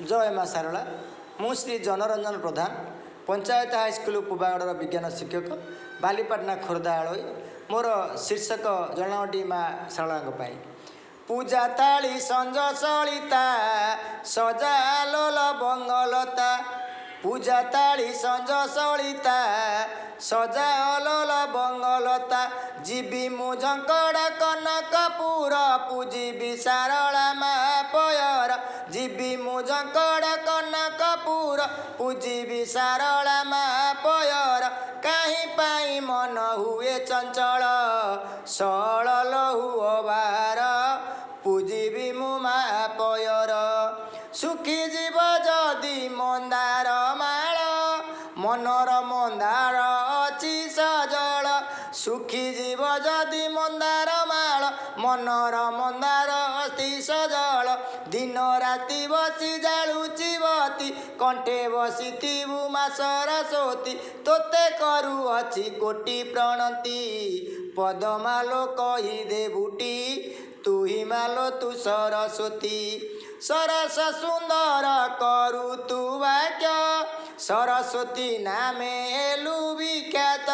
जय माँ सारला मु श्री जनरंजन प्रधान पंचायत हाईस्कल पुबागढ़ विज्ञान शिक्षक बालीपाटना खोर्धा आलोई मोर शीर्षक जनावटी माँ सारला पूजा ताली संज सलिता सजालोल बंगलता पूजा ताली संज सलिता सजालोल बंगलता जीवी मु झंकड़ा कनकपुर पूजिबी सारला माँ पयर जीवी मु झंकड़ा कनकपुर पूजिबी सारला माँ पयर कहीं पाई मन हुए चंचल सड़ल हुआर पूजिबी मु माँ पयर सुखी जीव जदि मंदार माल मनर मंदार अच्छी सजल सुखी जीव जदि मंदार माल मनर मंदार अति सजल दिन राति बसी जालुची बती कंठे बसी थिबु मा सरस्वती तोते करुअछि कोटि प्रणति पदमालो कही देबुटी तू ही मालो तू सरस्वती सरस सुंदर करु तू वाक्य सरस्वती नामे हेलु विख्यात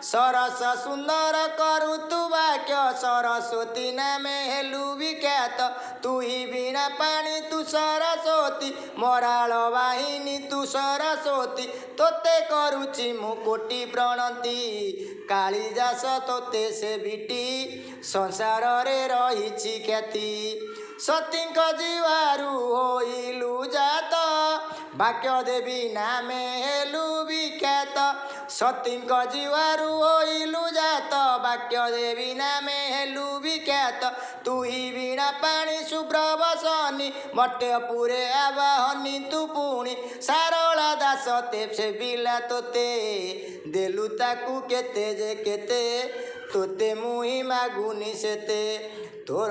सरस सुंदर करु तू वाक्य सरस्वती नामे हेलु विख्यात तू ही बीणा पाणी तू सरस्वती मराल वाहिनी तू सरस्वती तोते करुची मु कोटि प्रणति कालिदास तोते से बिटी संसार रे रहिछि ख्याति सतींक जीवारू होइलु जात वाक्य देवी नामे हेलु विख्यात सतींक जीवारू होइलु जात वाक्य देवी नामे हेलु विख्यात तू ही बीणा पाणी शुभ्र बसनी मट्य पुरे आवाहनी तू पुणी सारला दास ते से बिला तोते देलु ताकू केते जे केते तोते मुही मागुनी सेते तोर